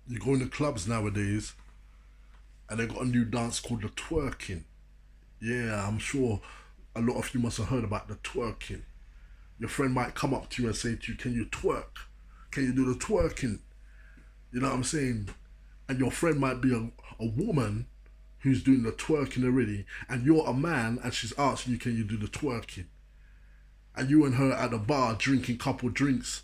You go in the clubs nowadays, and they got a new dance called the twerking. Yeah, I'm sure a lot of you must have heard about the twerking. Your friend might come up to you and say to you, "Can you twerk? Can you do the twerking?" You know what I'm saying? And your friend might be a woman who's doing the twerking already, and you're a man, and she's asking you, "Can you do the twerking?" And you and her at the bar drinking couple drinks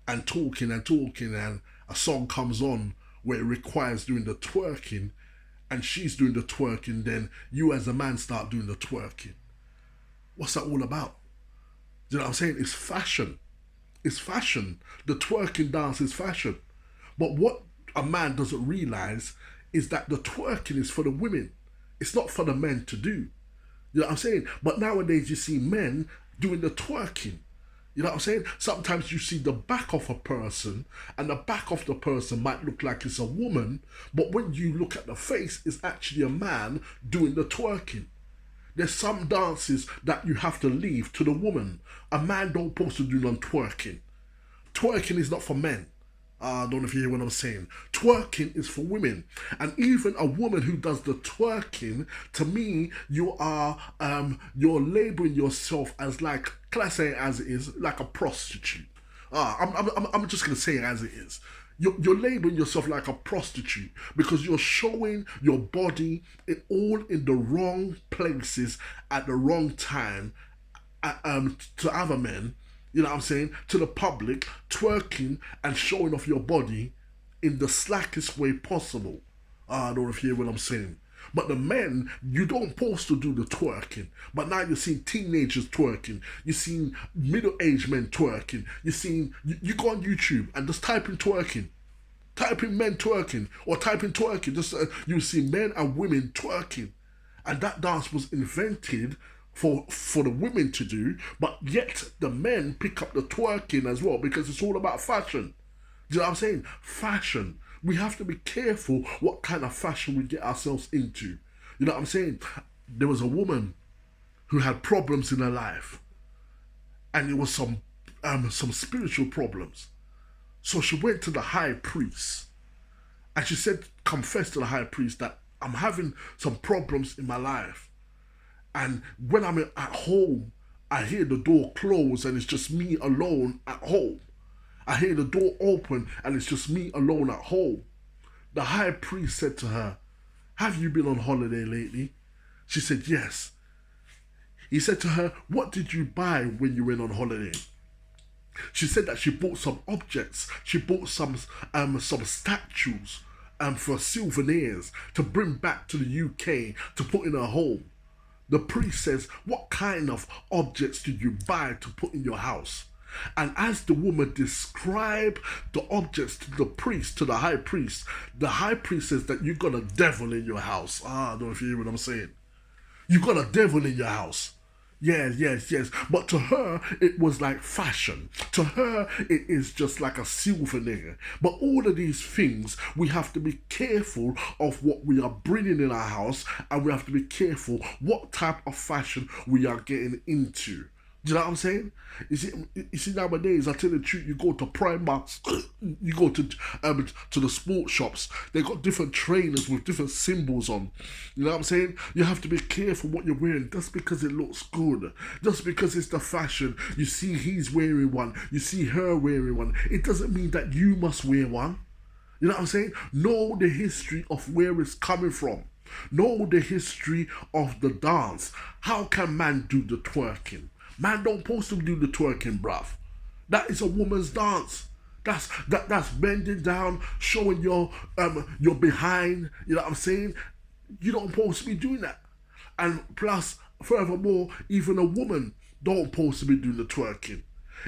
and talking, and a song comes on where it requires doing the twerking, and she's doing the twerking, then you as a man start doing the twerking. What's that all about? Do you know what I'm saying? It's fashion. It's fashion. The twerking dance is fashion. But what a man doesn't realize is that the twerking is for the women. It's not for the men to do. You know what I'm saying? But nowadays you see men doing the twerking. You know what I'm saying? Sometimes you see the back of a person, and the back of the person might look like it's a woman, but when you look at the face, it's actually a man doing the twerking. There's some dances that you have to leave to the woman. A man don't supposed to do none twerking. Twerking is not for men. I don't know if you hear what I'm saying. Twerking is for women, and even a woman who does the twerking, to me, you're labeling yourself as, like, can I say it as it is, like a prostitute. I'm just gonna say it as it is. You're labeling yourself like a prostitute because you're showing your body all in the wrong places at the wrong time, to other men, you know what I'm saying, to the public, twerking and showing off your body in the slackest way possible. I don't know if you hear what I'm saying. But the men, you don't supposed to do the twerking. But now you're seeing teenagers twerking. You're seeing middle-aged men twerking. You go on YouTube and just type in twerking. Type in men twerking or type in twerking. Just you see men and women twerking, and that dance was invented for the women to do, but yet the men pick up the twerking as well because it's all about fashion. Do you know what I'm saying? Fashion. We have to be careful what kind of fashion we get ourselves into. You know what I'm saying? There was a woman who had problems in her life, and it was some spiritual problems. So she went to the high priest, and she said, confessed to the high priest that I'm having some problems in my life. And when I'm at home, I hear the door close and it's just me alone at home. I hear the door open and it's just me alone at home. The high priest said to her, "Have you been on holiday lately?" She said, "Yes." He said to her, "What did you buy when you went on holiday?" She said that she bought some objects. She bought some statues for souvenirs to bring back to the UK to put in her home. The priest says, "What kind of objects did you buy to put in your house?" And as the woman described the objects to the high priest, the high priest says that you got a devil in your house. I don't know if you hear what I'm saying. You got a devil in your house. Yes, yes, yes. But to her, it was like fashion. To her, it is just like a souvenir. But all of these things, we have to be careful of what we are bringing in our house, and we have to be careful what type of fashion we are getting into. Do you know what I'm saying? You see nowadays, I tell you the truth, you go to Primark, you go to the sports shops, they got different trainers with different symbols on. You know what I'm saying? You have to be careful what you're wearing just because it looks good, just because it's the fashion. You see he's wearing one, you see her wearing one. It doesn't mean that you must wear one. You know what I'm saying? Know the history of where it's coming from. Know the history of the dance. How can man do the twerking? Man don't supposed to do the twerking, bruv. That is a woman's dance. That's bending down, showing your behind. You know what I'm saying? You don't supposed to be doing that. And plus, furthermore, even a woman don't supposed to be doing the twerking.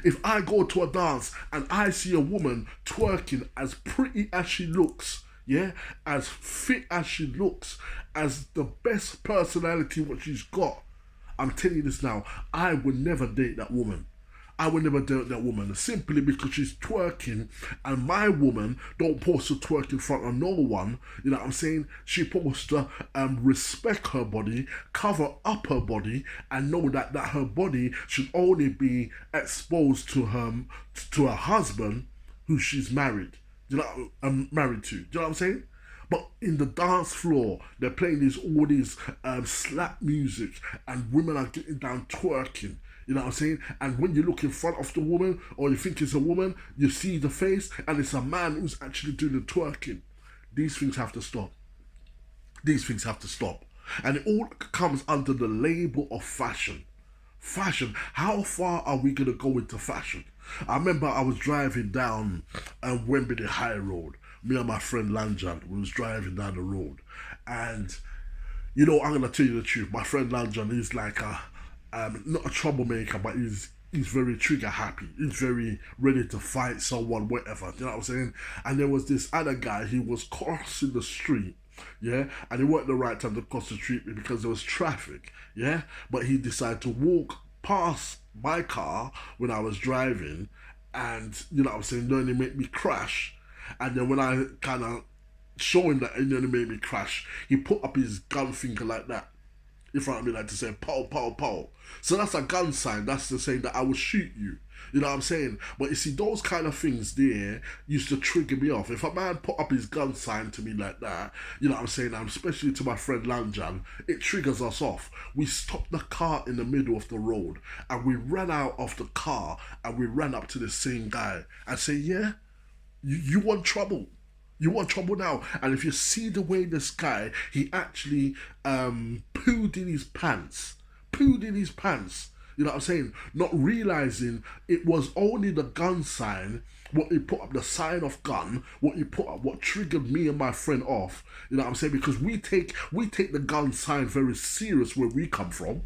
If I go to a dance and I see a woman twerking, as pretty as she looks, yeah, as fit as she looks, as the best personality what she's got, I'm telling you this now, I would never date that woman. I would never date that woman simply because she's twerking, and my woman don't supposed to twerk in front of no one. You know what I'm saying? She supposed to respect her body, cover up her body, and know that her body should only be exposed to her husband who she's married. You know, I'm married to. Do you know what I'm saying? But in the dance floor, they're playing all these slap music, and women are getting down twerking. You know what I'm saying? And when you look in front of the woman, or you think it's a woman, you see the face, and it's a man who's actually doing the twerking. These things have to stop. These things have to stop. And it all comes under the label of fashion. Fashion. How far are we going to go into fashion? I remember I was driving down Wembley High Road. Me and my friend Lanjan, we was driving down the road. And, you know, I'm going to tell you the truth. My friend Lanjan is like not a troublemaker, but he's very trigger happy. He's very ready to fight someone, whatever. You know what I'm saying? And there was this other guy, he was crossing the street, yeah, and it wasn't the right time to cross the street because there was traffic, yeah, but he decided to walk past my car when I was driving, and you know what I'm saying, then he made me crash, and then when I kind of show him that and then he made me crash, he put up his gun finger like that in front of me, like to say pow pow pow. So that's a gun sign. That's the saying that I will shoot you. You know what I'm saying? But you see, those kind of things there used to trigger me off. If a man put up his gun sign to me like that, you know what I'm saying, and especially to my friend Lanjan, it triggers us off. We stopped the car in the middle of the road and we ran out of the car and we ran up to the same guy and say, yeah, you want trouble. You want trouble now. And if you see the way this guy, he actually pooed in his pants. Pooed in his pants. You know what I'm saying? Not realizing it was only the gun sign, what he put up, the sign of gun, what he put up, what triggered me and my friend off. You know what I'm saying? Because we take the gun sign very serious where we come from.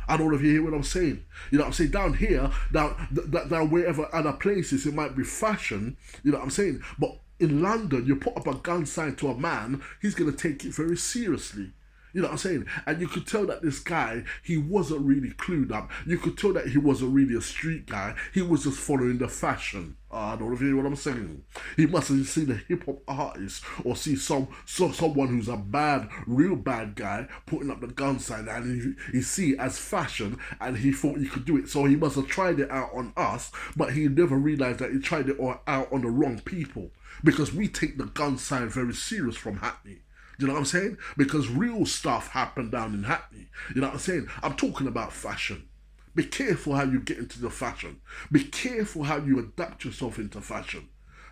I don't know if you hear what I'm saying. You know what I'm saying? Down here, down wherever other places, it might be fashion. You know what I'm saying? But in London, you put up a gun sign to a man, he's going to take it very seriously. You know what I'm saying? And you could tell that this guy, he wasn't really clued up. You could tell that he wasn't really a street guy. He was just following the fashion. I don't know if you hear what I'm saying. He must have seen a hip-hop artist or see someone who's a real bad guy putting up the gun sign, and he see it as fashion and he thought he could do it. So he must have tried it out on us, but he never realized that he tried it out on the wrong people, because we take the gun sign very serious from Hackney. Do you know what I'm saying? Because real stuff happened down in Hackney. You know what I'm saying? I'm talking about fashion. Be careful how you get into the fashion. Be careful how you adapt yourself into fashion.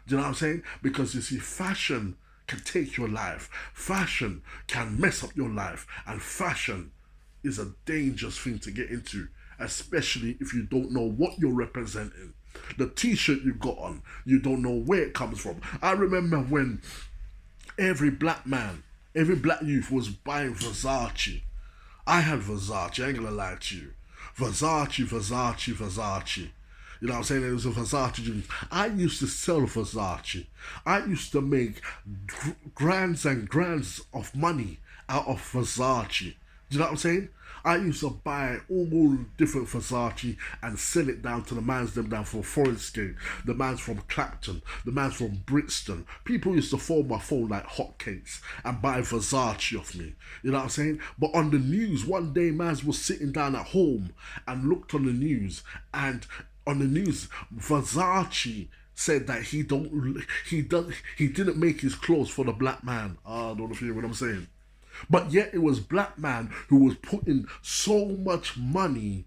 Do you know what I'm saying? Because you see, fashion can take your life. Fashion can mess up your life. And fashion is a dangerous thing to get into, especially if you don't know what you're representing. The t-shirt you got on, you don't know where it comes from. I remember when every black youth was buying Versace. I had Versace, I ain't gonna lie to you. Versace. You know what I'm saying? It was a Versace jeans. I used to sell Versace. I used to make grands and grands of money out of Versace. Do you know what I'm saying? I used to buy all different Versace and sell it down to the mans them down from Forest Gate, the mans from Clapton, the mans from Brixton. People used to phone my phone like hotcakes and buy Versace off me. You know what I'm saying? But on the news, one day mans was sitting down at home and looked on the news, and on the news, Versace said that he didn't make his clothes for the black man. I don't know if you hear what I'm saying. But yet it was black man who was putting so much money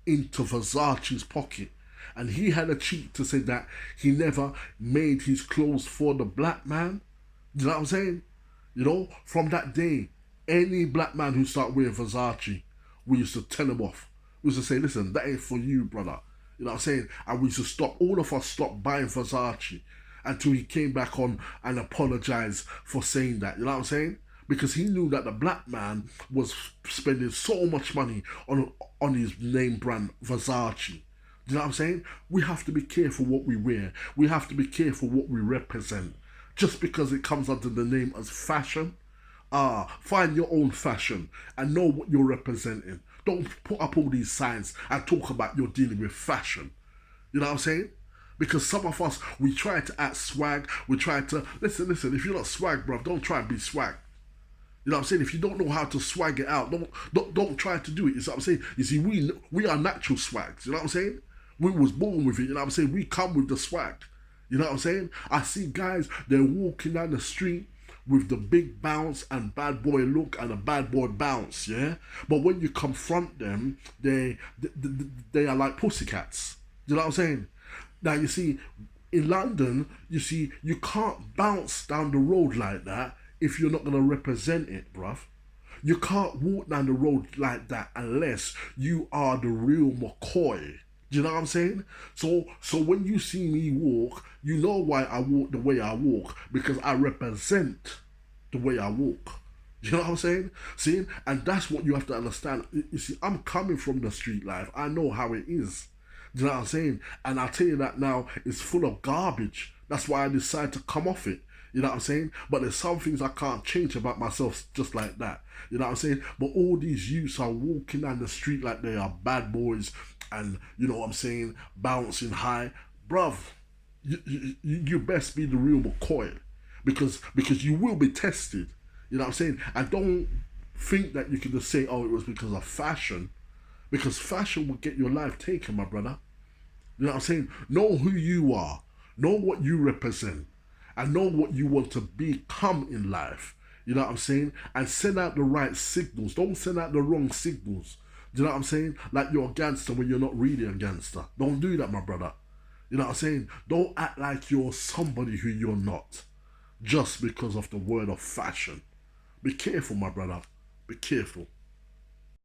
into Versace's pocket. And he had a cheat to say that he never made his clothes for the black man. You know what I'm saying? You know, from that day, any black man who started wearing Versace, we used to tell him off. We used to say, listen, that ain't for you, brother. You know what I'm saying? And we used to stop, all of us stopped buying Versace until he came back on and apologized for saying that. You know what I'm saying? Because he knew that the black man was spending so much money on his name brand Versace. Do you know what I'm saying? We have to be careful what we wear. We have to be careful what we represent. Just because it comes under the name as fashion, find your own fashion and know what you're representing. Don't put up all these signs and talk about you're dealing with fashion. You know what I'm saying? Because some of us, we try to act swag. We try to, listen, if you're not swag, bro, don't try and be swag. You know what I'm saying? If you don't know how to swag it out, don't try to do it. You know what I'm saying? You see, we are natural swags. You know what I'm saying? We was born with it. You know what I'm saying? We come with the swag. You know what I'm saying? I see guys, they're walking down the street with the big bounce and bad boy look and a bad boy bounce, yeah? But when you confront them, they are like pussycats. You know what I'm saying? Now, you see, in London, you see, you can't bounce down the road like that if you're not going to represent it, bruv. You can't walk down the road like that unless you are the real McCoy. Do you know what I'm saying? So when you see me walk, you know why I walk the way I walk, because I represent the way I walk. You know what I'm saying? See, and that's what you have to understand. You see, I'm coming from the street life. I know how it is. Do you know what I'm saying? And I'll tell you that now, it's full of garbage. That's why I decided to come off it. You know what I'm saying? But there's some things I can't change about myself just like that. You know what I'm saying? But all these youths are walking down the street like they are bad boys and, you know what I'm saying, bouncing high. Bruv, you best be the real McCoy, because you will be tested. You know what I'm saying? And don't think that you can just say, oh, it was because of fashion. Because fashion will get your life taken, my brother. You know what I'm saying? Know who you are. Know what you represent. And know what you want to become in life. You know what I'm saying? And send out the right signals. Don't send out the wrong signals. Do you know what I'm saying? Like you're a gangster when you're not really a gangster. Don't do that, my brother. You know what I'm saying? Don't act like you're somebody who you're not. Just because of the word of fashion. Be careful, my brother. Be careful.